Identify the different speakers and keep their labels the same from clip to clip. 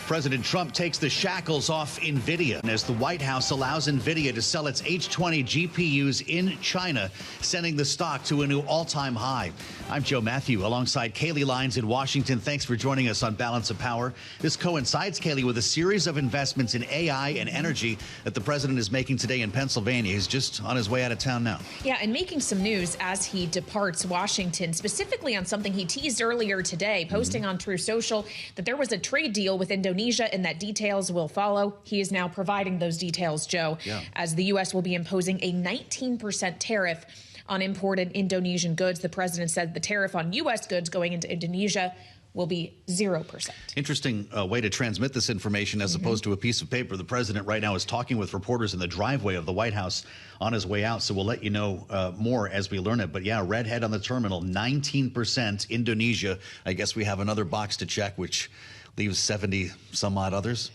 Speaker 1: President Trump takes the shackles off Nvidia as the White House allows Nvidia to sell its H20 GPUs in China, sending the stock to a new all-time high. I'm Joe Matthew alongside Kaylee Lyons in Washington. Thanks for joining us on Balance of Power. This coincides, Kaylee, with a series of investments in AI and energy that the president is making today in Pennsylvania. He's just on his way out of town now.
Speaker 2: Yeah, and making some news as he departs Washington, specifically on something he teased earlier today, posting on True Social that there was a trade deal with Indonesia and that details will follow. He is now providing those details, Joe, as the U.S. will be imposing a 19% tariff on imported Indonesian goods. The president said the tariff on U.S. goods going into Indonesia will be 0%.
Speaker 1: Interesting way to transmit this information as opposed to a piece of paper. The president right now is talking with reporters in the driveway of the White House on his way out. So we'll let you know more as we learn it. But yeah, redhead on the terminal, 19% Indonesia. I guess we have another box to check, which leaves 70 some odd others.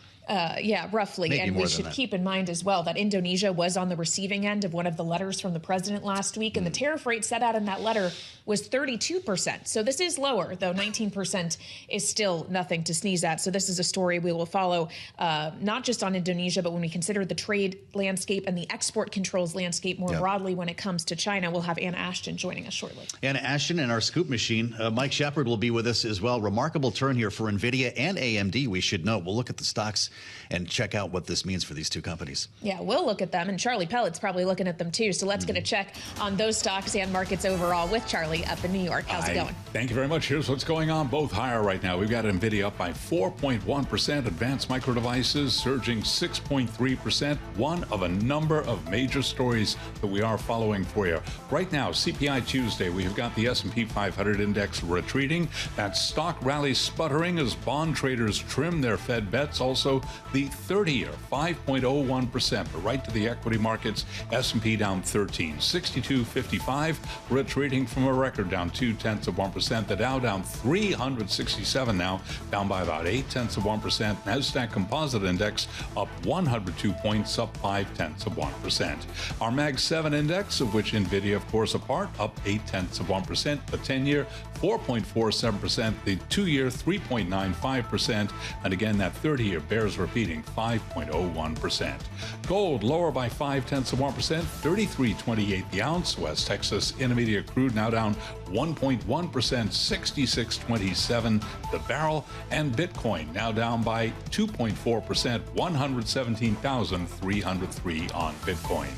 Speaker 2: Yeah, roughly.
Speaker 1: Maybe
Speaker 2: and we should keep in mind as well that Indonesia was on the receiving end of one of the letters from the president last week. And the tariff rate set out in that letter was 32%. So this is lower, though 19% is still nothing to sneeze at. So this is a story we will follow, not just on Indonesia, but when we consider the trade landscape and the export controls landscape more broadly when it comes to China. We'll have Anna Ashton joining us shortly.
Speaker 1: Anna Ashton and our scoop machine. Mike Shepard will be with us as well. Remarkable turn here for Nvidia and AMD, we should note. We'll look at the stocks and check out what this means for these two companies.
Speaker 2: Yeah, we'll look at them, and Charlie Pellet's probably looking at them too. So let's get a check on those stocks and markets overall with Charlie up in New York. How's it going?
Speaker 3: Thank you very much. Here's what's going on. Both higher right now. We've got Nvidia up by 4.1%. Advanced Micro Devices surging 6.3%. One of a number of major stories that we are following for you. Right now, CPI Tuesday, we have got the S&P 500 index retreating. That stock rally sputtering as bond traders trim their Fed bets. Also, the 30-year, 5.01%, but right to the equity markets, S&P down 13, 62.55, retreating from a record down 0.2%. The Dow down 367 now, down by about 0.8%. NASDAQ Composite Index up 102 points, up 0.5%. Our Mag 7 Index, of which Nvidia, of course, a part, up 0.8%. The 10-year, 4.47%. The 2-year, 3.95%. And again, that 30-year bears repeating 5.01%. Gold lower by 0.5%, 33.28 the ounce. West Texas Intermediate crude now down 1.1%, 66.27 the barrel. And Bitcoin now down by 2.4%, 117,303 on Bitcoin.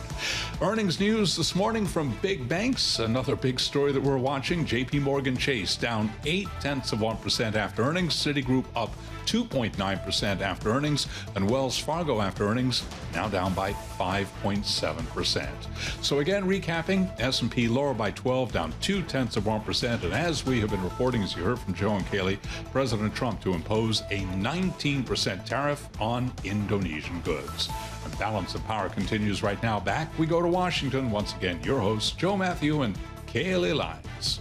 Speaker 3: Earnings news this morning from big banks. Another big story that we're watching. JP Morgan Chase down 0.8% after earnings. Citigroup up 2.9% after earnings, and Wells Fargo after earnings now down by 5.7%. So again, recapping, S&P lower by 12, down 0.2%. And as we have been reporting, as you heard from Joe and Kaylee, President Trump to impose a 19% tariff on Indonesian goods. And Balance of Power continues right now. Back we go to Washington. Once again, your hosts, Joe Matthew and Kaylee Lyons.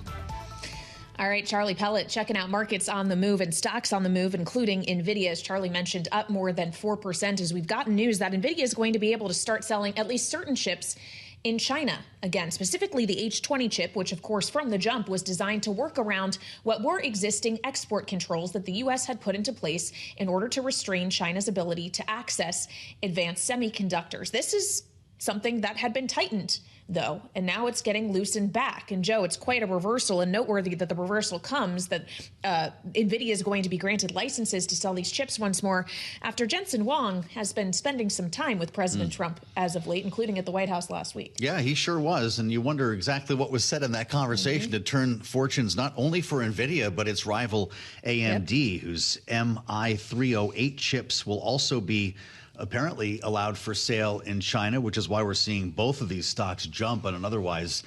Speaker 2: All right, Charlie Pellet checking out markets on the move and stocks on the move, including Nvidia, as Charlie mentioned, up more than 4%, as we've gotten news that Nvidia is going to be able to start selling at least certain chips in China again, specifically the H20 chip, which, of course, from the jump was designed to work around what were existing export controls that the U.S. had put into place in order to restrain China's ability to access advanced semiconductors. This is something that had been tightened, though, and now it's getting loosened back. And Joe, it's quite a reversal, and noteworthy that the reversal comes that Nvidia is going to be granted licenses to sell these chips once more after Jensen Huang has been spending some time with President Trump as of late, including at the White House last week.
Speaker 1: Yeah, he sure was. And you wonder exactly what was said in that conversation to turn fortunes not only for Nvidia, but its rival AMD, whose MI308 chips will also be apparently allowed for sale in China, which is why we're seeing both of these stocks jump on an otherwise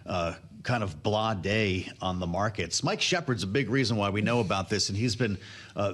Speaker 1: kind of blah day on the markets. Mike Shepard's a big reason why we know about this, and he's been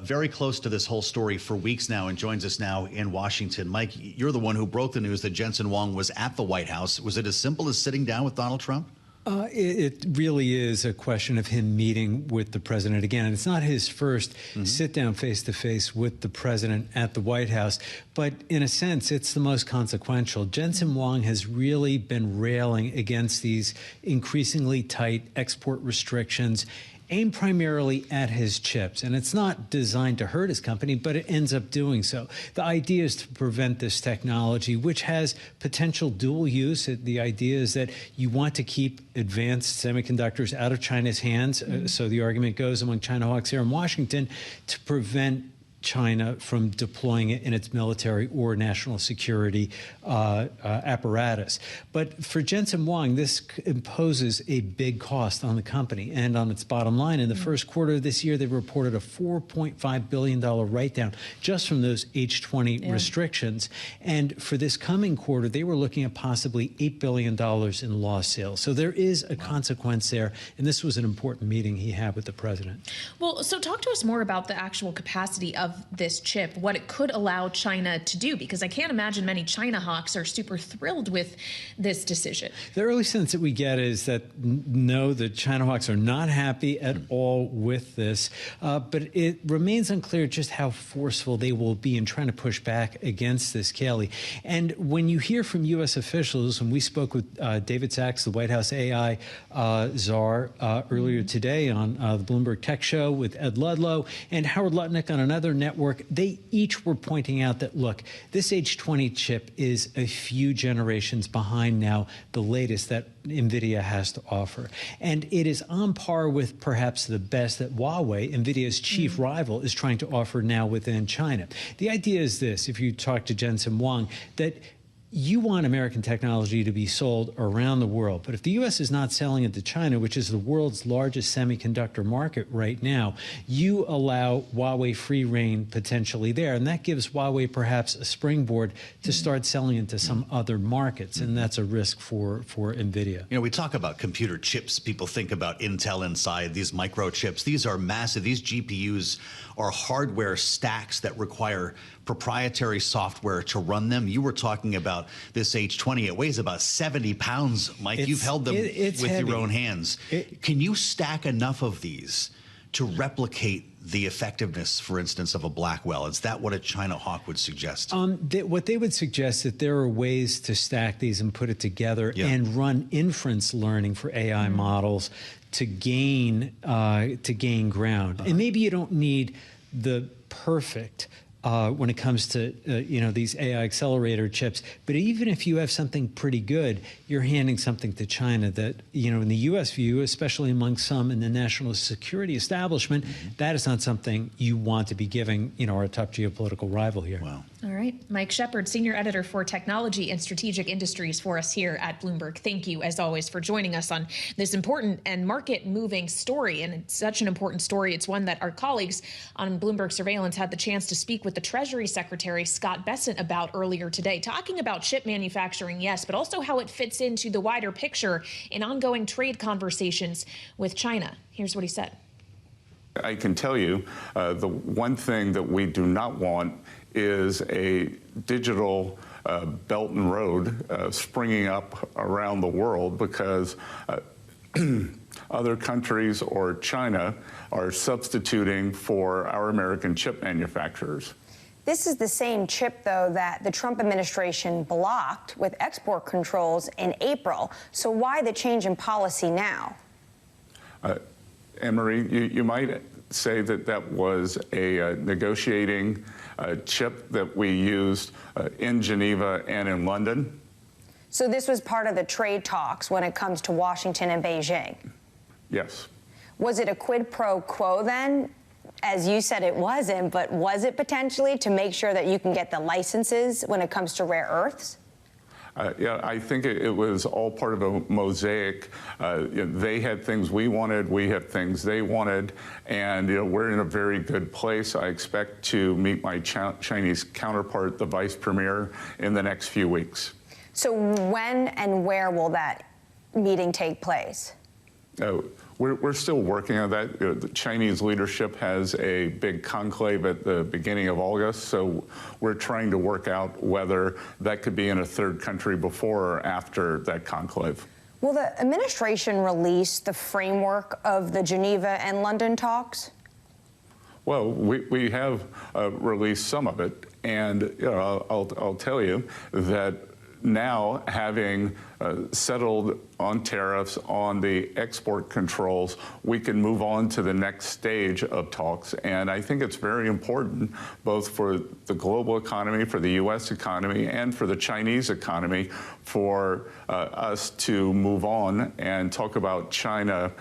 Speaker 1: very close to this whole story for weeks now and joins us now in Washington. Mike, you're the one who broke the news that Jensen Huang was at the White House. Was it as simple as sitting down with Donald Trump?
Speaker 4: It really is a question of him meeting with the president again. And it's not his first sit-down face-to-face with the president at the White House, but in a sense, it's the most consequential. Jensen Huang has really been railing against these increasingly tight export restrictions aimed primarily at his chips. And it's not designed to hurt his company, but it ends up doing so. The idea is to prevent this technology, which has potential dual use. The idea is that you want to keep advanced semiconductors out of China's hands. So the argument goes among China hawks here in Washington to prevent China from deploying it in its military or national security apparatus. But for Jensen Huang, this imposes a big cost on the company and on its bottom line. In the first quarter of this year, they reported a $4.5 billion write-down just from those H-20 restrictions. And for this coming quarter, they were looking at possibly $8 billion in lost sales. So there is a consequence there. And this was an important meeting he had with the president.
Speaker 2: Well, so talk to us more about the actual capacity of this chip, what it could allow China to do, because I can't imagine many China hawks are super thrilled with this decision.
Speaker 4: The early sense that we get is that no, the China hawks are not happy at all with this, but it remains unclear just how forceful they will be in trying to push back against this, Kelly. And when you hear from U.S. officials, and we spoke with David Sachs, the White House AI czar, earlier today on the Bloomberg Tech Show with Ed Ludlow, and Howard Lutnick on another network, they each were pointing out that, look, this H20 chip is a few generations behind now the latest that Nvidia has to offer. And it is on par with perhaps the best that Huawei, Nvidia's chief rival, is trying to offer now within China. The idea is this, if you talk to Jensen Huang, that you want American technology to be sold around the world. But if the U.S. is not selling it to China, which is the world's largest semiconductor market right now, you allow Huawei free reign potentially there. And that gives Huawei perhaps a springboard to start selling into some other markets. And that's a risk for Nvidia.
Speaker 1: You know, we talk about computer chips. People think about Intel inside, these microchips. These are massive. These GPUs are hardware stacks that require proprietary software to run them. You were talking about this H20. It weighs about 70 pounds, Mike. You've held them with
Speaker 4: heavy.
Speaker 1: your own hands. Can you stack enough of these to replicate the effectiveness, for instance, of a Blackwell? Is that what a China hawk would suggest?
Speaker 4: What they would suggest that there are ways to stack these and put it together and run inference learning for AI models to gain ground. And maybe you don't need the perfect when it comes to these AI accelerator chips. But even if you have something pretty good, you're handing something to China that, in the U.S. view, especially among some in the national security establishment, that is not something you want to be giving, our top geopolitical rival here.
Speaker 1: Wow.
Speaker 2: All right. Mike Shepard, Senior Editor for Technology and Strategic Industries for us here at Bloomberg. Thank you, as always, for joining us on this important and market-moving story. And it's such an important story. It's one that our colleagues on Bloomberg Surveillance had the chance to speak with the Treasury Secretary, Scott Bessent, about earlier today, talking about chip manufacturing, yes, but also how it fits into the wider picture in ongoing trade conversations with China. Here's what he said.
Speaker 5: I can tell you the one thing that we do not want is a digital Belt and Road springing up around the world because other countries or China are substituting for our American chip manufacturers.
Speaker 6: This is the same chip, though, that the Trump administration blocked with export controls in April. So why the change in policy now?
Speaker 5: Anne-Marie, you might say that that was a negotiating chip that we used in Geneva and in London.
Speaker 6: So this was part of the trade talks when it comes to Washington and Beijing?
Speaker 5: Yes.
Speaker 6: Was it a quid pro quo then? As you said, it wasn't, but was it potentially to make sure that you can get the licenses when it comes to rare earths?
Speaker 5: Yeah, I think it was all part of a mosaic. They had things we wanted, we had things they wanted, and we're in a very good place. I expect to meet my Chinese counterpart, the Vice Premier, in the next few weeks.
Speaker 6: So when and where will that meeting take place?
Speaker 5: We're still working on that. The Chinese leadership has a big conclave at the beginning of August, so we're trying to work out whether that could be in a third country before or after that conclave.
Speaker 6: Will the administration release the framework of the Geneva and London talks?
Speaker 5: Well, we have released some of it, and I'll tell you that now, having settled on tariffs, on the export controls, we can move on to the next stage of talks. And I think it's very important, both for the global economy, for the U.S. economy, and for the Chinese economy, for us to move on and talk about China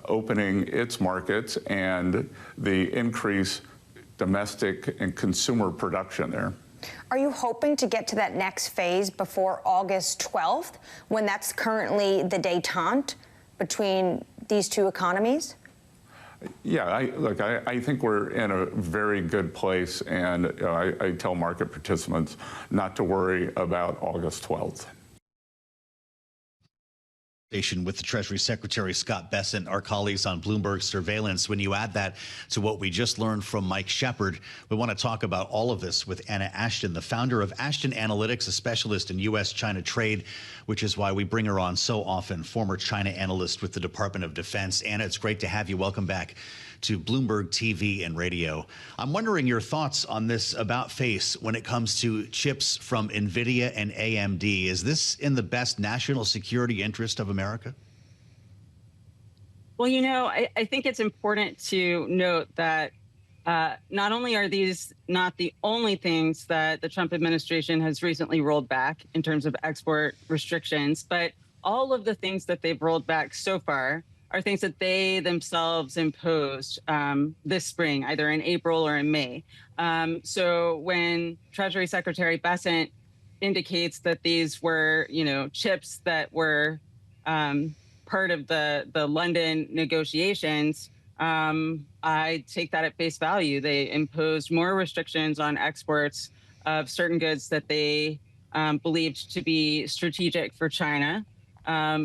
Speaker 5: opening its markets and the increased domestic and consumer production there.
Speaker 6: Are you hoping to get to that next phase before August 12th, when that's currently the détente between these two economies?
Speaker 5: Yeah, I think we're in a very good place, and I tell market participants not to worry about August 12th.
Speaker 1: With the Treasury Secretary Scott Bessent, our colleagues on Bloomberg Surveillance. When you add that to what we just learned from Mike Shepard, we want to talk about all of this with Anna Ashton, the founder of Ashton Analytics, a specialist in U.S.-China trade, which is why we bring her on so often, former China analyst with the Department of Defense. Anna, it's great to have you. Welcome back to Bloomberg TV and radio. I'm wondering your thoughts on this about face when it comes to chips from Nvidia and AMD. Is this in the best national security interest of America?
Speaker 7: Well, you know, I think it's important to note that not only are these not the only things that the Trump administration has recently rolled back in terms of export restrictions, but all of the things that they've rolled back so far are things that they themselves imposed this spring, either in April or in May. So when Treasury Secretary Bessent indicates that these were, you know, chips that were part of the London negotiations, I take that at face value. They imposed more restrictions on exports of certain goods that they believed to be strategic for China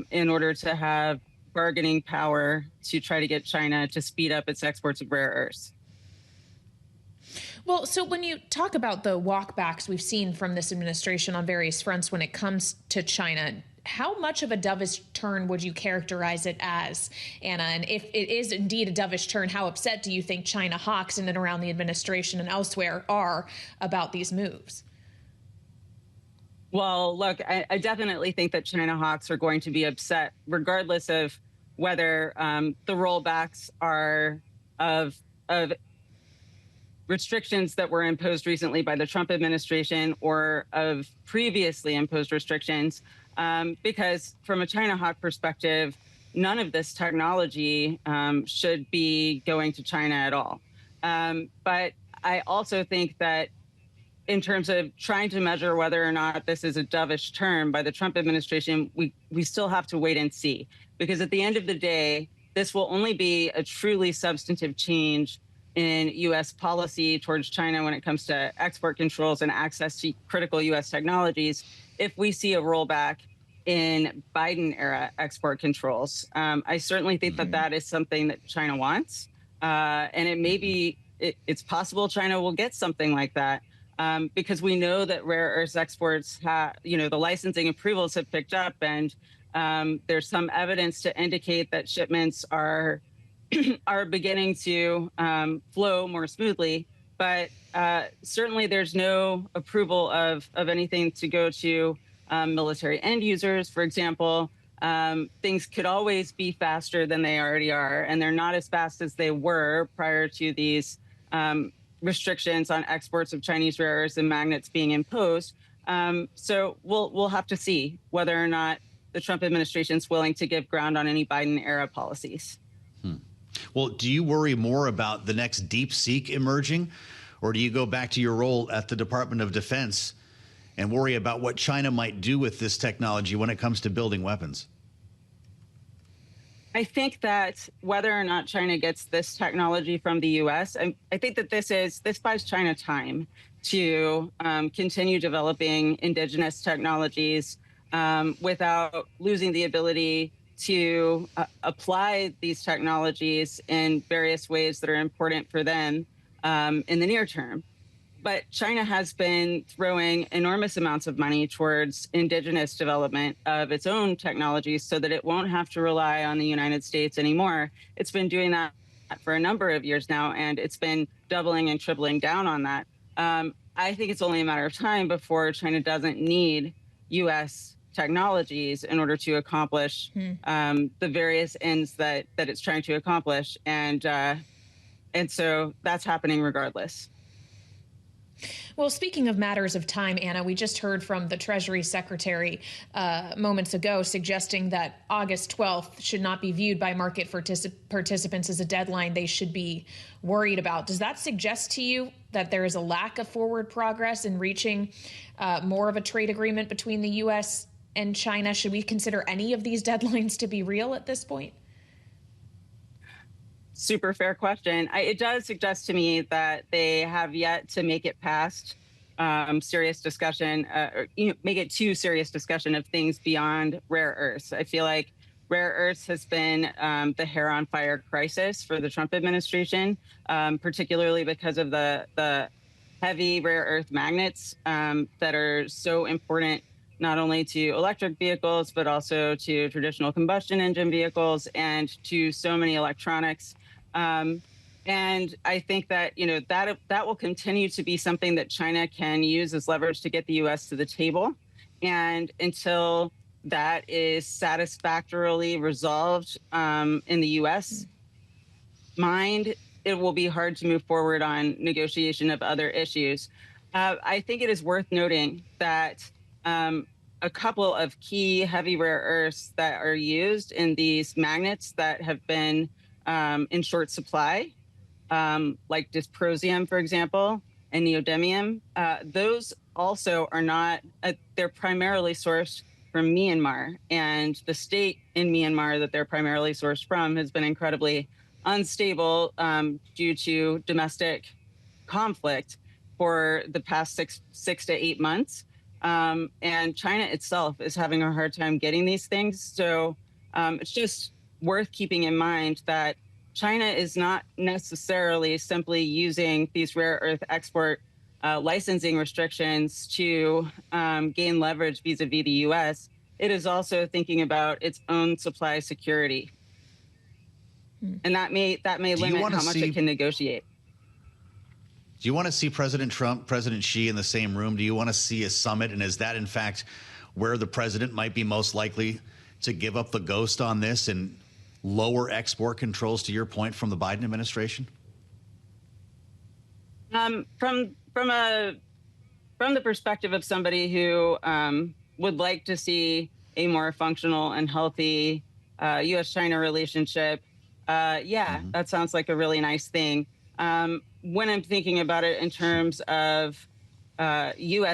Speaker 7: in order to have bargaining power to try to get China to speed up its exports of rare earths.
Speaker 2: Well, so when you talk about the walkbacks we've seen from this administration on various fronts when it comes to China, how much of a dovish turn would you characterize it as, Anna? And if it is indeed a dovish turn, how upset do you think China hawks in and around the administration and elsewhere are about these moves?
Speaker 7: Well, look, I definitely think that China hawks are going to be upset, regardless of whether the rollbacks are of restrictions that were imposed recently by the Trump administration or of previously imposed restrictions, because from a China hawk perspective, none of this technology should be going to China at all. But I also think that in terms of trying to measure whether or not this is a dovish turn by the Trump administration, we still have to wait and see. Because at the end of the day, this will only be a truly substantive change in U.S. policy towards China when it comes to export controls and access to critical U.S. technologies if we see a rollback in Biden-era export controls. I certainly think that that is something that China wants. And it may be, it's possible China will get something like that. Because we know that rare earths exports have, you know, the licensing approvals have picked up, and there's some evidence to indicate that shipments are beginning to flow more smoothly. But certainly there's no approval of anything to go to military end users, for example. Things could always be faster than they already are, and they're not as fast as they were prior to these restrictions on exports of Chinese rare earths and magnets being imposed. So we'll have to see whether or not the Trump administration is willing to give ground on any Biden-era policies.
Speaker 1: Well, do you worry more about the next DeepSeek emerging, or do you go back to your role at the Department of Defense and worry about what China might do with this technology when it comes to building weapons?
Speaker 7: I think that whether or not China gets this technology from the U.S., I think that this buys China time to continue developing indigenous technologies without losing the ability to apply these technologies in various ways that are important for them in the near term. But China has been throwing enormous amounts of money towards indigenous development of its own technologies so that it won't have to rely on the United States anymore. It's been doing that for a number of years now, and it's been doubling and tripling down on that. I think it's only a matter of time before China doesn't need U.S. technologies in order to accomplish the various ends that it's trying to accomplish. And so that's happening regardless.
Speaker 2: Well, speaking of matters of time, Anna, we just heard from the Treasury Secretary moments ago suggesting that August 12th should not be viewed by market participants as a deadline they should be worried about. Does that suggest to you that there is a lack of forward progress in reaching more of a trade agreement between the U.S. and China? Should we consider any of these deadlines to be real at this point?
Speaker 7: Super fair question. It does suggest to me that they have yet to make it past serious discussion, or make it to serious discussion of things beyond rare earths. I feel like rare earths has been the hair on fire crisis for the Trump administration, particularly because of the heavy rare earth magnets that are so important not only to electric vehicles, but also to traditional combustion engine vehicles and to so many electronics. And I think that, that will continue to be something that China can use as leverage to get the U.S. to the table. And until that is satisfactorily resolved in the U.S. mind, it will be hard to move forward on negotiation of other issues. I think it is worth noting that a couple of key heavy rare earths that are used in these magnets that have been in short supply, like dysprosium, for example, and neodymium, those also are not, they're primarily sourced from Myanmar. And the state in Myanmar that they're primarily sourced from has been incredibly unstable due to domestic conflict for the past six to 8 months. And China itself is having a hard time getting these things. So it's just worth keeping in mind that China is not necessarily simply using these rare earth export licensing restrictions to gain leverage vis-a-vis the U.S. It is also thinking about its own supply security. And that may limit how much it can negotiate.
Speaker 1: Do you want to see President Trump, President Xi in the same room? Do you want to see a summit? And is that, in fact, where the president might be most likely to give up the ghost on this and lower export controls, to your point, from the Biden administration?
Speaker 7: From the perspective of somebody who would like to see a more functional and healthy U.S.-China relationship, that sounds like a really nice thing. When I'm thinking about it in terms of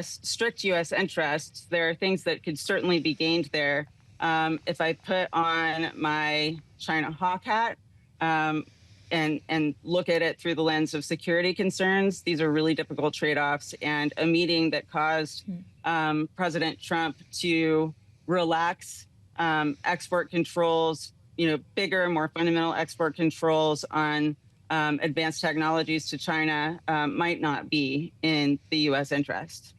Speaker 7: strict U.S. interests, there are things that could certainly be gained there. If I put on my China hawk hat and look at it through the lens of security concerns, these are really difficult trade-offs. And a meeting that caused President Trump to relax export controls, bigger, more fundamental export controls on advanced technologies to China might not be in the U.S. interest.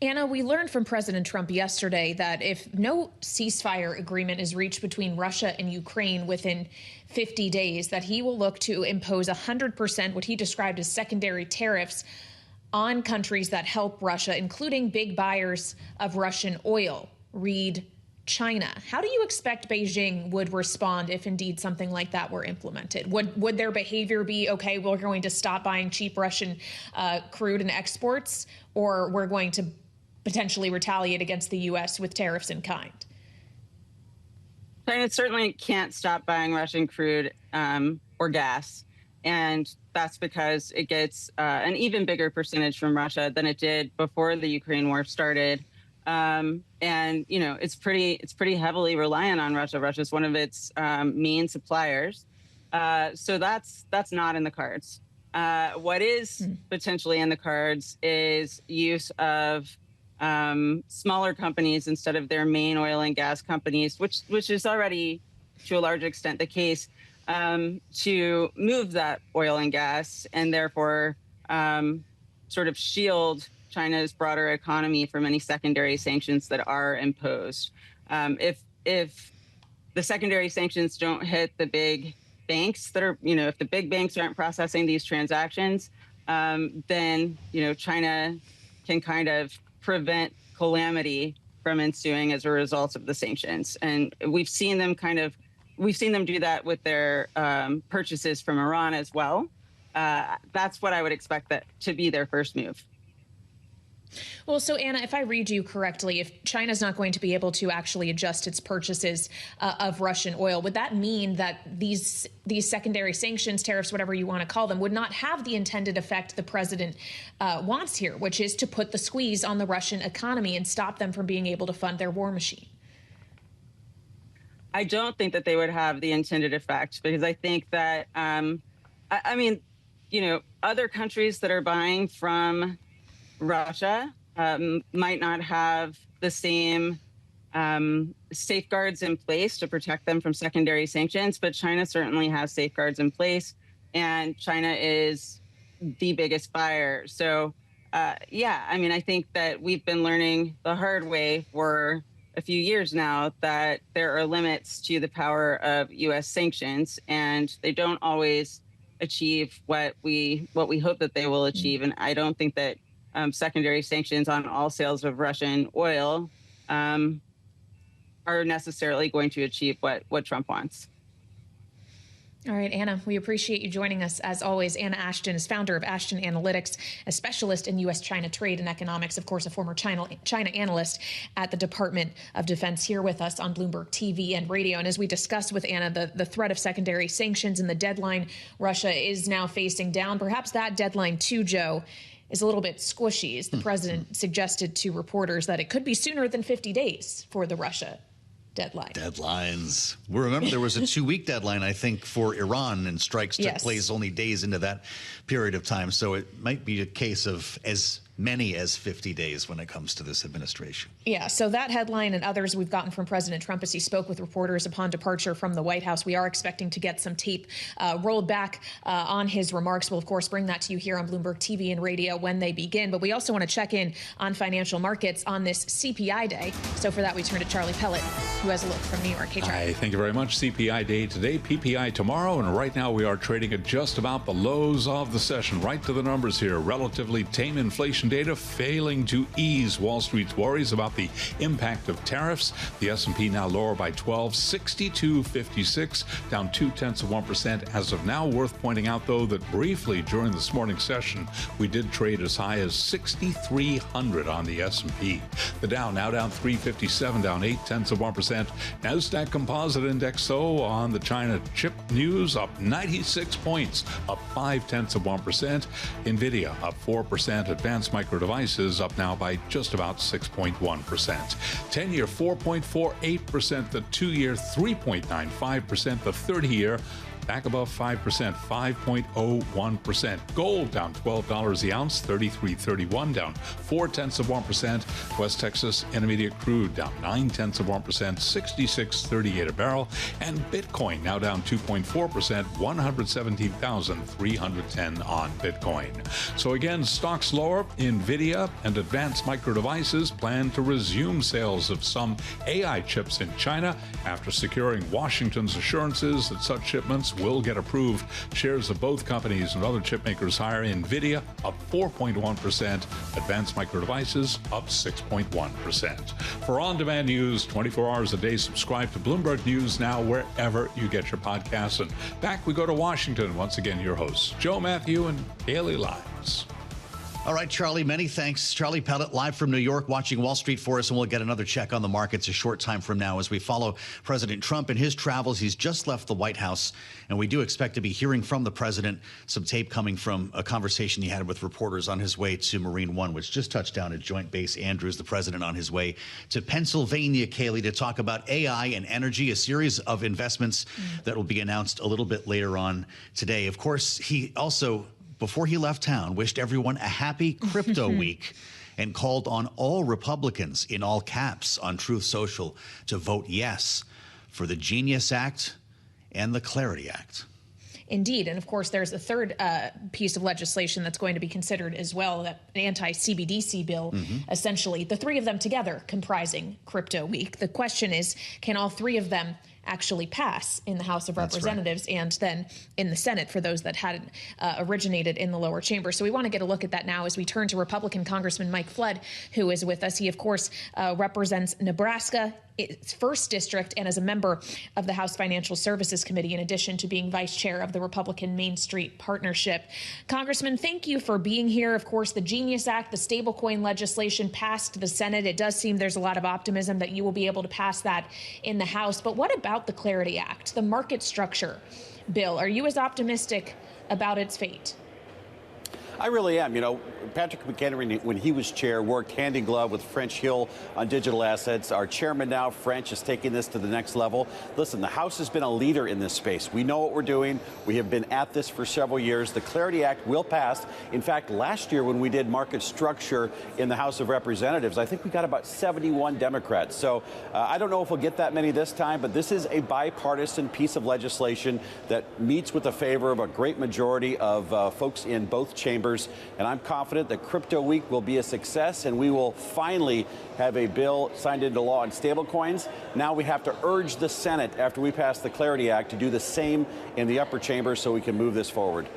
Speaker 2: Anna, we learned from President Trump yesterday that if no ceasefire agreement is reached between Russia and Ukraine within 50 days, that he will look to impose 100% what he described as secondary tariffs on countries that help Russia, including big buyers of Russian oil. Read China. How do you expect Beijing would respond if indeed something like that were implemented? Would their behavior be, okay, we're going to stop buying cheap Russian crude and exports, or we're going to potentially retaliate against the U.S. with tariffs in kind?
Speaker 7: China certainly can't stop buying Russian crude or gas. And that's because it gets an even bigger percentage from Russia than it did before the Ukraine war started. And, it's pretty heavily reliant on Russia. Russia's one of its main suppliers. So that's not in the cards. What is potentially in the cards is use of smaller companies instead of their main oil and gas companies, which is already to a large extent the case, to move that oil and gas and therefore sort of shield China's broader economy from any secondary sanctions that are imposed. If the secondary sanctions don't hit the big banks that are, if the big banks aren't processing these transactions, then, China can kind of prevent calamity from ensuing as a result of the sanctions. And we've seen them do that with their purchases from Iran as well. That's what I would expect that to be their first move.
Speaker 2: Well, so Anna, if I read you correctly, if China's not going to be able to actually adjust its purchases of Russian oil, would that mean that these secondary sanctions, tariffs, whatever you want to call them, would not have the intended effect the president wants here, which is to put the squeeze on the Russian economy and stop them from being able to fund their war machine?
Speaker 7: I don't think that they would have the intended effect, because I think that, other countries that are buying from Russia might not have the same safeguards in place to protect them from secondary sanctions, but China certainly has safeguards in place, and China is the biggest buyer. So, I think that we've been learning the hard way for a few years now that there are limits to the power of U.S. sanctions, and they don't always achieve what we hope that they will achieve. And I don't think that secondary sanctions on all sales of Russian oil are necessarily going to achieve what Trump wants.
Speaker 2: All right, Anna, we appreciate you joining us as always. Anna Ashton is founder of Ashton Analytics, a specialist in U.S.-China trade and economics, of course, a former China analyst at the Department of Defense, here with us on Bloomberg TV and radio. And as we discussed with Anna, the threat of secondary sanctions and the deadline Russia is now facing down, perhaps that deadline too, Joe, is a little bit squishy, as the president suggested to reporters that it could be sooner than 50 days for the Russia deadline.
Speaker 1: Deadlines. We remember there was a 2-week deadline, I think, for Iran, and strikes took
Speaker 2: Yes.
Speaker 1: place only days into that period of time. So it might be a case of as many as 50 days when it comes to this administration.
Speaker 2: Yeah, so that headline and others we've gotten from President Trump as he spoke with reporters upon departure from the White House. We are expecting to get some tape rolled back on his remarks. We'll, of course, bring that to you here on Bloomberg TV and radio when they begin. But we also want to check in on financial markets on this CPI day. So for that, we turn to Charlie Pellet, who has a look from New York. Hey, Charlie.
Speaker 3: Hi, thank you very much. CPI day today, PPI tomorrow, and right now we are trading at just about the lows of the session. Right to the numbers here. Relatively tame inflation data failing to ease Wall Street's worries about the impact of tariffs. The S&P now lower by 12, 62.56, down 0.2% as of now. Worth pointing out, though, that briefly during this morning's session, we did trade as high as 6,300 on the S&P. The Dow now down 357, down 0.8%. Nasdaq Composite Index, though, on the China chip news, up 96 points, up 0.5%. Nvidia up 4%. Advanced Micro Devices up now by just about 6.1%. 10-year 4.48%, the 2-year 3.95%, the 30-year back above 5%, 5.01%. Gold down $12 the ounce, 33.31, down 0.4%. West Texas Intermediate crude down 0.9%, 66.38 a barrel. And Bitcoin now down 2.4%, 117,310 on Bitcoin. So again, stocks lower. Nvidia and Advanced Micro Devices plan to resume sales of some AI chips in China after securing Washington's assurances that such shipments will get approved. Shares of both companies and other chip makers higher. Nvidia up 4.1%, Advanced Micro Devices up 6.1%. For on-demand news 24 hours a day, subscribe to Bloomberg News Now wherever you get your podcasts. And back we go to Washington. Once again, your hosts, Joe Matthew and Haley Lyons.
Speaker 1: All right, Charlie, many thanks. Charlie Pellet live from New York watching Wall Street for us, and we'll get another check on the markets a short time from now as we follow President Trump in his travels. He's just left the White House, and we do expect to be hearing from the president. Some tape coming from a conversation he had with reporters on his way to Marine One, which just touched down at Joint Base Andrews. The president on his way to Pennsylvania, Kaylee, to talk about AI and energy, a series of investments that will be announced a little bit later on today. Of course, he also, before he left town, wished everyone a happy crypto week and called on all Republicans in all caps on Truth Social to vote yes for the Genius Act and the Clarity Act.
Speaker 2: Indeed. And of course, there's a third piece of legislation that's going to be considered as well, that anti-CBDC bill, essentially the three of them together comprising Crypto Week. The question is, can all three of them actually pass in the House of Representatives and then in the Senate for those that hadn't originated in the lower chamber. So we want to get a look at that now as we turn to Republican Congressman Mike Flood, who is with us. He, of course, represents Nebraska, its 1st district, and as a member of the House Financial Services Committee, in addition to being vice chair of the Republican Main Street Partnership. Congressman, thank you for being here. Of course, the Genius Act, the stablecoin legislation passed the Senate. It does seem there's a lot of optimism that you will be able to pass that in the House. But what about the Clarity Act, the market structure bill? Are you as optimistic about its fate?
Speaker 8: I really am. You know, Patrick McHenry, when he was chair, worked hand in glove with French Hill on digital assets. Our chairman now, French, is taking this to the next level. Listen, the House has been a leader in this space. We know what we're doing. We have been at this for several years. The Clarity Act will pass. In fact, last year when we did market structure in the House of Representatives, I think we got about 71 Democrats. So I don't know if we'll get that many this time, but this is a bipartisan piece of legislation that meets with the favor of a great majority of folks in both chambers. And I'm confident that Crypto Week will be a success and we will finally have a bill signed into law on stablecoins. Now we have to urge the Senate, after we pass the Clarity Act, to do the same in the upper chamber so we can move this forward.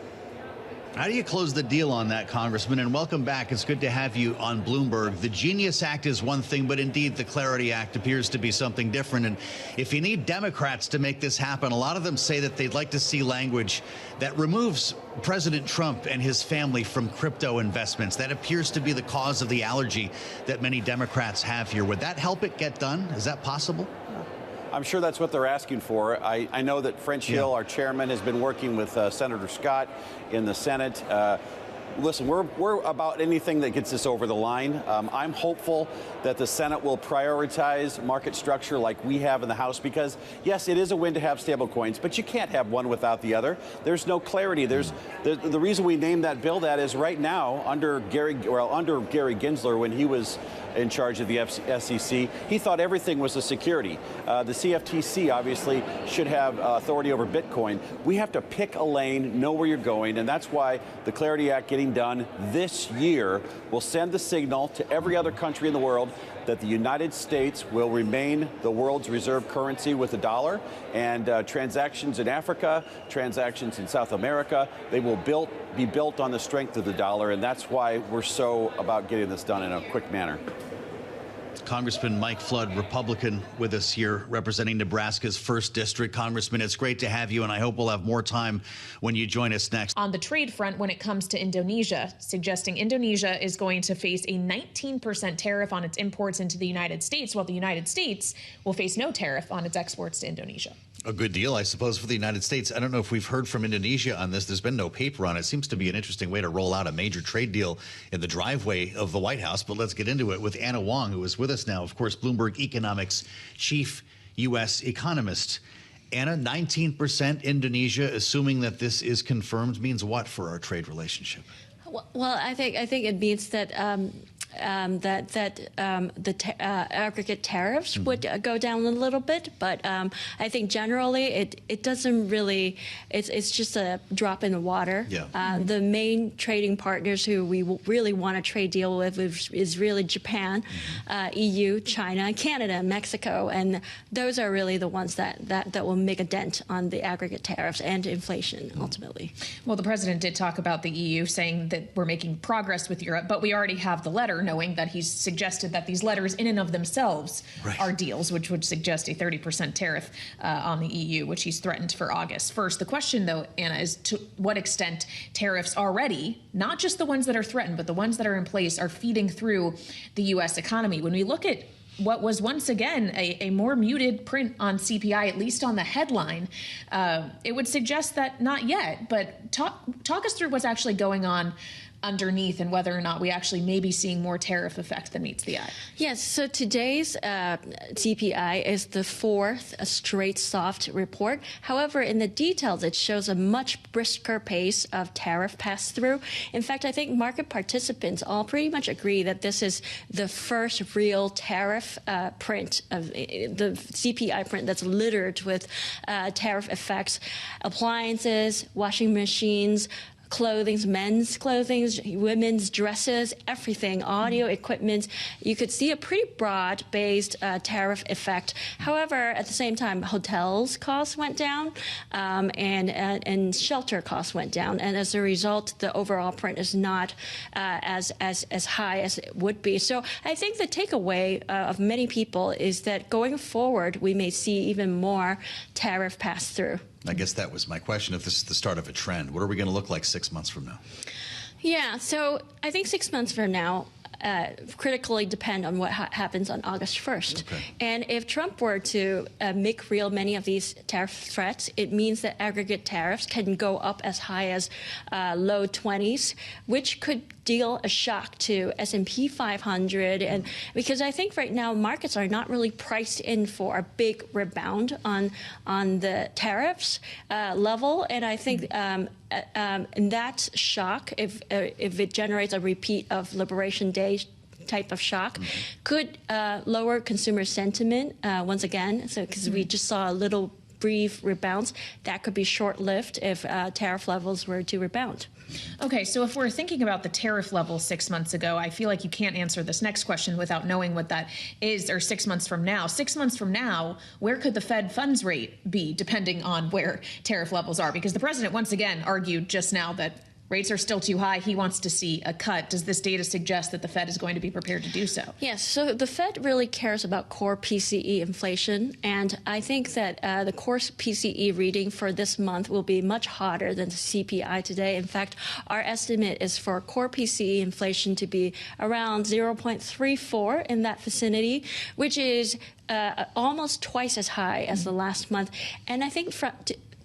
Speaker 1: How do you close the deal on that, Congressman? And welcome back. It's good to have you on Bloomberg. The Genius Act is one thing, but indeed the Clarity Act appears to be something different. And if you need Democrats to make this happen, a lot of them say that they'd like to see language that removes President Trump and his family from crypto investments. That appears to be the cause of the allergy that many Democrats have here. Would that help it get done? Is that possible?
Speaker 8: I'm sure that's what they're asking for. I know that French Hill, our chairman, has been working with Senator Scott in the Senate. Listen, we're about anything that gets us over the line. I'm hopeful that the Senate will prioritize market structure like we have in the House because, yes, it is a win to have stablecoins, but you can't have one without the other. There's no clarity. The reason we named that bill that is right now under Gary Gensler when he was in charge of the SEC, he thought everything was a security. The CFTC obviously should have authority over Bitcoin. We have to pick a lane, know where you're going, and that's why the Clarity Act getting done this year will send the signal to every other country in the world that the United States will remain the world's reserve currency with the dollar, and transactions in Africa, transactions in South America, they will be built on the strength of the dollar, and that's why we're so about getting this done in a quick manner.
Speaker 1: Congressman Mike Flood, Republican, with us here representing Nebraska's 1st District. Congressman, it's great to have you, and I hope we'll have more time when you join us next.
Speaker 2: On the trade front, when it comes to Indonesia, suggesting Indonesia is going to face a 19% tariff on its imports into the United States, while the United States will face no tariff on its exports to Indonesia.
Speaker 1: A good deal, I suppose, for the United States. I don't know if we've heard from Indonesia on this. There's been no paper on it. It seems to be an interesting way to roll out a major trade deal in the driveway of the White House. But let's get into it with Anna Wong, who is with us now. Of course, Bloomberg Economics chief U.S. economist. Anna, 19% Indonesia, assuming that this is confirmed, means what for our trade relationship?
Speaker 9: Well, I think it means that aggregate tariffs would go down a little bit, but I think generally it doesn't really. It's just a drop in the water. Yeah. The main trading partners who we really want a trade deal with is really Japan, EU, China, Canada, Mexico, and those are really the ones that will make a dent on the aggregate tariffs and inflation ultimately.
Speaker 2: Well, the president did talk about the EU, saying that we're making progress with Europe, but we already have the letter, knowing that he's suggested that these letters in and of themselves are deals, which would suggest a 30% tariff on the EU, which he's threatened for August 1st. The question, though, Anna, is to what extent tariffs already, not just the ones that are threatened, but the ones that are in place, are feeding through the U.S. economy. When we look at what was once again a more muted print on CPI, at least on the headline, it would suggest that not yet. But talk us through what's actually going on underneath and whether or not we actually may be seeing more tariff effect than meets the eye.
Speaker 9: Yes, so today's CPI is the 4th straight soft report. However, in the details, it shows a much brisker pace of tariff pass-through. In fact, I think market participants all pretty much agree that this is the first real tariff print of the CPI print that's littered with tariff effects. Appliances, washing machines, clothing, men's clothing, women's dresses, everything, audio equipment. You could see a pretty broad-based tariff effect. However, at the same time, hotels costs went down, and shelter costs went down, and as a result, the overall print is not as high as it would be. So I think the takeaway of many people is that going forward, we may see even more tariff pass-through.
Speaker 1: I guess that was my question. If this is the start of a trend, what are we going to look like 6 months from now?
Speaker 9: Yeah, so I think 6 months from now, critically depend on what happens on August 1st. Okay. And if Trump were to make real many of these tariff threats, it means that aggregate tariffs can go up as high as low 20s, which could deal a shock to S&P 500. And because I think right now markets are not really priced in for a big rebound on the tariffs level. And I think and that shock, if it generates a repeat of Liberation Day type of shock, could lower consumer sentiment once again. So because we just saw a little brief rebounds, that could be short-lived if tariff levels were to rebound.
Speaker 2: Okay, so if we're thinking about the tariff level 6 months ago, I feel like you can't answer this next question without knowing what that is, or 6 months from now. 6 months from now, where could the Fed funds rate be, depending on where tariff levels are? Because the president once again argued just now that rates are still too high. He wants to see a cut. Does this data suggest that the Fed is going to be prepared to do so?
Speaker 9: Yes. So the Fed really cares about core PCE inflation. And I think that the core PCE reading for this month will be much hotter than the CPI today. In fact, our estimate is for core PCE inflation to be around 0.34 in that vicinity, which is almost twice as high as the last month. And I think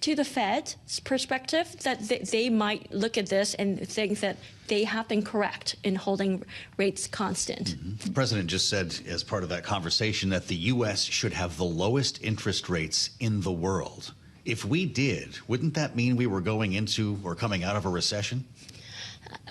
Speaker 9: to the Fed's perspective, that they might look at this and think that they have been correct in holding rates constant.
Speaker 1: The president just said, as part of that conversation, that the U.S. should have the lowest interest rates in the world. If we did, wouldn't that mean we were going into or coming out of a recession?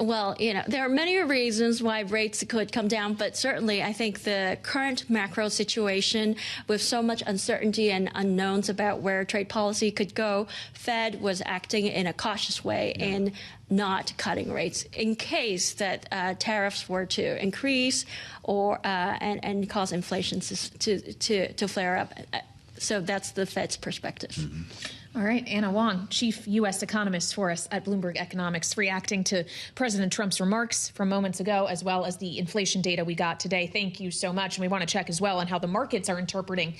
Speaker 9: Well, there are many reasons why rates could come down, but certainly I think the current macro situation with so much uncertainty and unknowns about where trade policy could go, Fed was acting in a cautious way and not cutting rates in case that tariffs were to increase or and cause inflation to flare up. So that's the Fed's perspective.
Speaker 2: All right, Anna Wong, chief U.S. economist for us at Bloomberg Economics, reacting to President Trump's remarks from moments ago, as well as the inflation data we got today. Thank you so much. And we want to check as well on how the markets are interpreting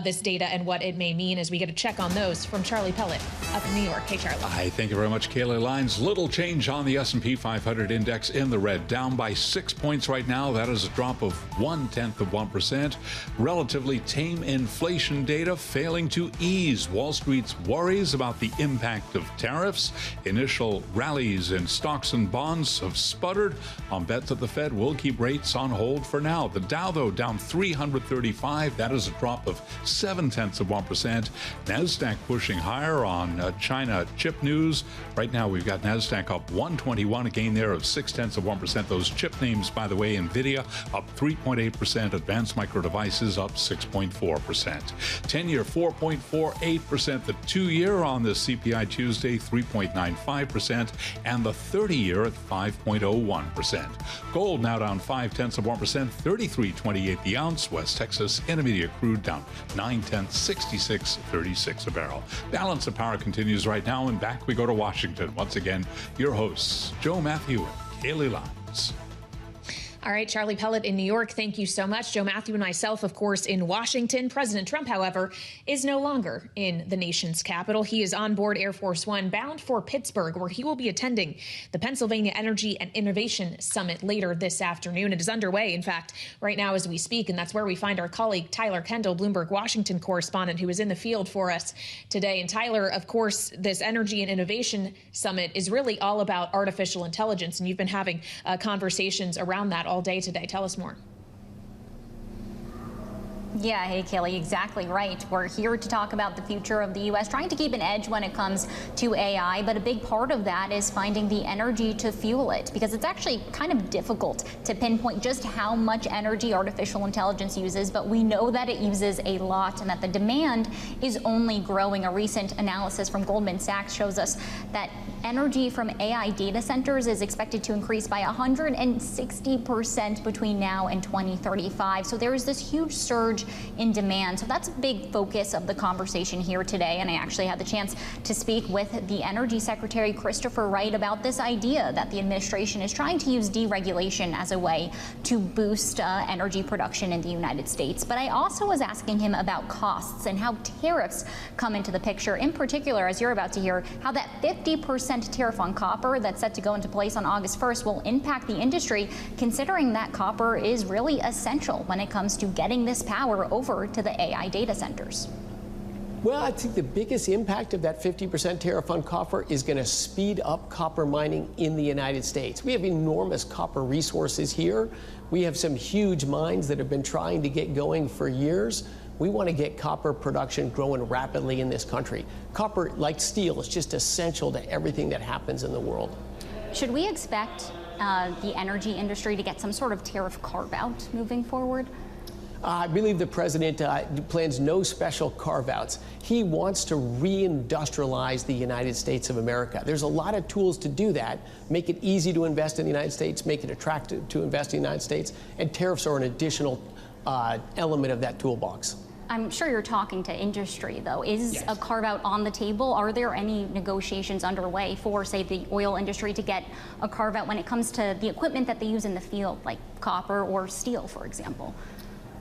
Speaker 2: this data and what it may mean as we get a check on those from Charlie Pellet up in New York. Hey, Charlie.
Speaker 3: Hi, thank you very much, Kayla Lyons. Little change on the S&P 500 index in the red, down by 6 points right now. That is a drop of 0.1%. Relatively tame inflation data failing to ease Wall Street's worries about the impact of tariffs. Initial rallies in stocks and bonds have sputtered on bets that the Fed will keep rates on hold for now. The Dow, though, down 335. That is a drop of 0.7%. NASDAQ pushing higher on China chip news. Right now, we've got NASDAQ up 121, a gain there of 0.6%. Those chip names, by the way, Nvidia up 3.8%. Advanced Micro Devices up 6.4%. 10-year 4.48%. The 2-year on the CPI Tuesday 3.95%, and the 30-year at 5.01%. Gold now down 0.5%, 33.28 the ounce. West Texas Intermediate crude down 0.9, 66.36 a barrel. Balance of power continues right now, and back we go to Washington. Once again, your hosts Joe Matthew and Kaylee Lyons.
Speaker 2: All right, Charlie Pellet in New York, thank you so much. Joe Matthew and myself, of course, in Washington. President Trump, however, is no longer in the nation's capital. He is on board Air Force One, bound for Pittsburgh, where he will be attending the Pennsylvania Energy and Innovation Summit later this afternoon. It is underway, in fact, right now as we speak, and that's where we find our colleague Tyler Kendall, Bloomberg Washington correspondent, who is in the field for us today. And Tyler, of course, this Energy and Innovation Summit is really all about artificial intelligence, and you've been having conversations around that all day today. Tell us more.
Speaker 10: Yeah, hey, Kelly, exactly right. We're here to talk about the future of the U.S., trying to keep an edge when it comes to AI, but a big part of that is finding the energy to fuel it, because it's actually kind of difficult to pinpoint just how much energy artificial intelligence uses, but we know that it uses a lot and that the demand is only growing. A recent analysis from Goldman Sachs shows us that energy from AI data centers is expected to increase by 160% between now and 2035. So there is this huge surge in demand. So that's a big focus of the conversation here today. And I actually had the chance to speak with the Energy Secretary, Christopher Wright, about this idea that the administration is trying to use deregulation as a way to boost energy production in the United States. But I also was asking him about costs and how tariffs come into the picture. In particular, as you're about to hear, how that 50% tariff on copper that's set to go into place on August 1st will impact the industry, considering that copper is really essential when it comes to getting this power over to the AI data centers.
Speaker 11: Well, I think the biggest impact of that 50% tariff on copper is going to speed up copper mining in the United States. We have enormous copper resources here. We have some huge mines that have been trying to get going for years. We want to get copper production growing rapidly in this country. Copper, like steel, is just essential to everything that happens in the world.
Speaker 10: Should we expect the energy industry to get some sort of tariff carve-out moving forward?
Speaker 11: I believe the president plans no special carve-outs. He wants to reindustrialize the United States of America. There's a lot of tools to do that, make it easy to invest in the United States, make it attractive to invest in the United States, and tariffs are an additional element of that toolbox.
Speaker 10: I'm sure you're talking to industry, though. Is a carve-out on the table? Are there any negotiations underway for, say, the oil industry to get a carve-out when it comes to the equipment that they use in the field, like copper or steel, for example?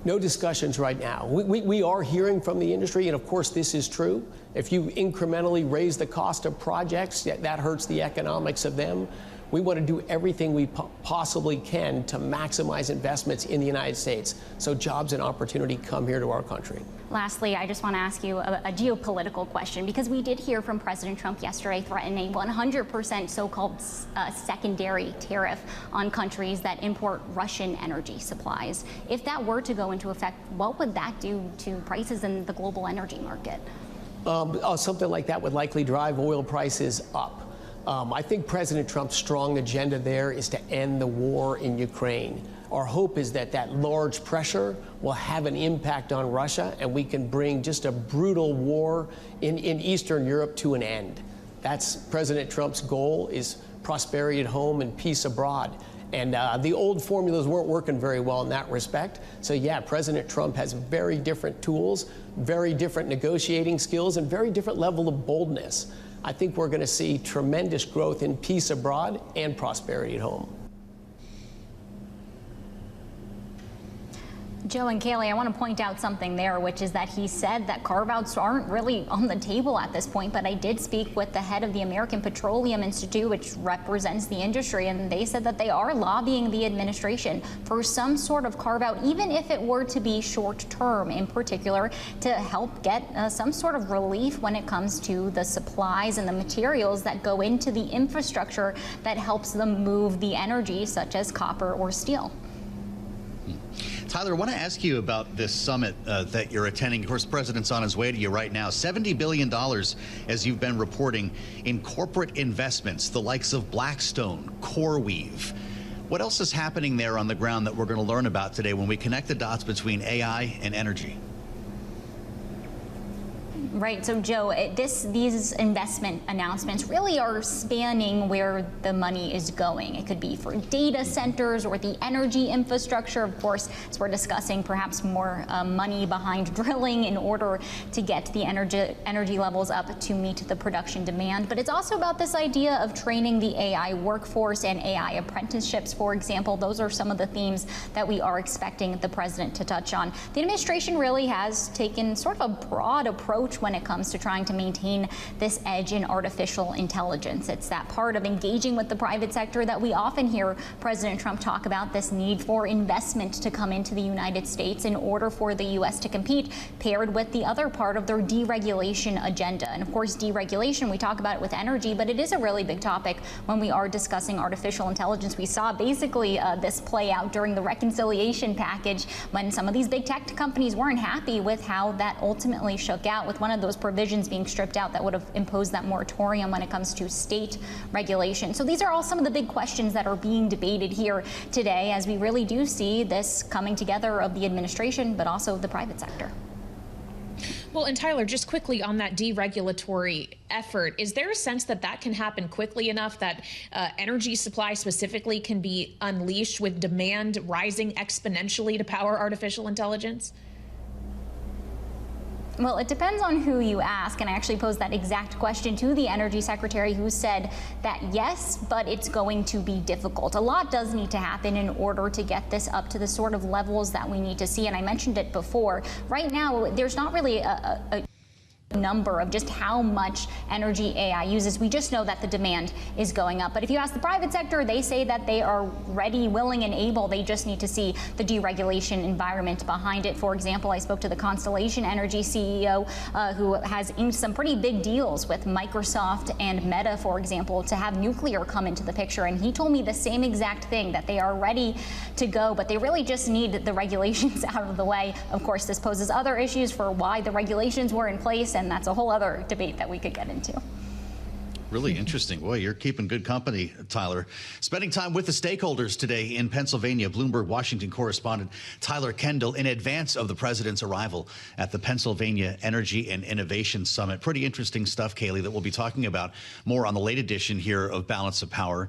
Speaker 11: No discussions right now. We are hearing from the industry, and of course this is true. If you incrementally raise the cost of projects, that hurts the economics of them. We want to do everything we possibly can to maximize investments in the United States so jobs and opportunity come here to our country.
Speaker 10: Lastly, I just want to ask you a geopolitical question, because we did hear from President Trump yesterday threatening 100% so-called secondary tariff on countries that import Russian energy supplies. If that were to go into effect, what would that do to prices in the global energy market?
Speaker 11: Something like that would likely drive oil prices up. I think President Trump's strong agenda there is to end the war in Ukraine. Our hope is that that large pressure will have an impact on Russia, and we can bring just a brutal war in Eastern Europe to an end. That's President Trump's goal, is prosperity at home and peace abroad. And the old formulas weren't working very well in that respect. So yeah, President Trump has very different tools, very different negotiating skills, and very different level of boldness. I think we're going to see tremendous growth in peace abroad and prosperity at home.
Speaker 10: Joe and Kaylee, I want to point out something there, which is that he said that carve-outs aren't really on the table at this point, but I did speak with the head of the American Petroleum Institute, which represents the industry, and they said that they are lobbying the administration for some sort of carve-out, even if it were to be short-term, in particular, to help get some sort of relief when it comes to the supplies and the materials that go into the infrastructure that helps them move the energy, such as copper or steel.
Speaker 1: Tyler, I want to ask you about this summit that you're attending. Of course, the president's on his way to you right now. $70 billion, as you've been reporting, in corporate investments, the likes of Blackstone, CoreWeave. What else is happening there on the ground that we're going to learn about today when we connect the dots between AI and energy?
Speaker 10: Right. So, Joe, these investment announcements really are spanning where the money is going. It could be for data centers or the energy infrastructure. Of course, as we're discussing, perhaps more money behind drilling in order to get the energy levels up to meet the production demand. But it's also about this idea of training the AI workforce and AI apprenticeships, for example. Those are some of the themes that we are expecting the president to touch on. The administration really has taken sort of a broad approach when it comes to trying to maintain this edge in artificial intelligence. It's that part of engaging with the private sector that we often hear President Trump talk about, this need for investment to come into the United States in order for the U.S. to compete, paired with the other part of their deregulation agenda. And of course, deregulation, we talk about it with energy, but it is a really big topic when we are discussing artificial intelligence. We saw basically this play out during the reconciliation package when some of these big tech companies weren't happy with how that ultimately shook out, with one of those provisions being stripped out that would have imposed that moratorium when it comes to state regulation. So these are all some of the big questions that are being debated here today, as we really do see this coming together of the administration, but also the private sector.
Speaker 2: Well, and Tyler, just quickly on that deregulatory effort, is there a sense that that can happen quickly enough that energy supply specifically can be unleashed with demand rising exponentially to power artificial intelligence?
Speaker 10: Well, it depends on who you ask, and I actually posed that exact question to the Energy Secretary, who said that yes, but it's going to be difficult. A lot does need to happen in order to get this up to the sort of levels that we need to see, and I mentioned it before. Right now, there's not really a number of just how much energy AI uses. We just know that the demand is going up. But if you ask the private sector, they say that they are ready, willing, and able. They just need to see the deregulation environment behind it. For example, I spoke to the Constellation Energy CEO, who has inked some pretty big deals with Microsoft and Meta, for example, to have nuclear come into the picture. And he told me the same exact thing, that they are ready to go, but they really just need the regulations out of the way. Of course, this poses other issues for why the regulations were in place, and that's a whole other debate that we could get into.
Speaker 1: Really interesting. Boy, you're keeping good company, Tyler. Spending time with the stakeholders today in Pennsylvania, Bloomberg Washington correspondent Tyler Kendall in advance of the president's arrival at the Pennsylvania Energy and Innovation Summit. Pretty interesting stuff, Kaylee, that we'll be talking about more on the late edition here of Balance of Power.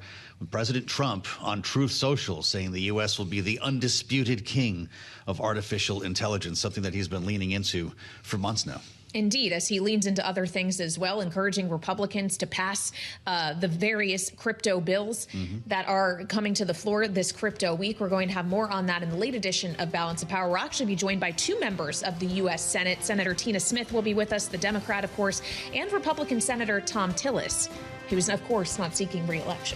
Speaker 1: President Trump on Truth Social saying the U.S. will be the undisputed king of artificial intelligence, something that he's been leaning into for months now.
Speaker 2: Indeed, as he leans into other things as well, encouraging Republicans to pass the various crypto bills that are coming to the floor this crypto week. We're going to have more on that in the late edition of Balance of Power. We'll actually be joined by two members of the U.S. Senate. Senator Tina Smith will be with us, the Democrat, of course, and Republican Senator Tom Tillis, who's, of course, not seeking re-election.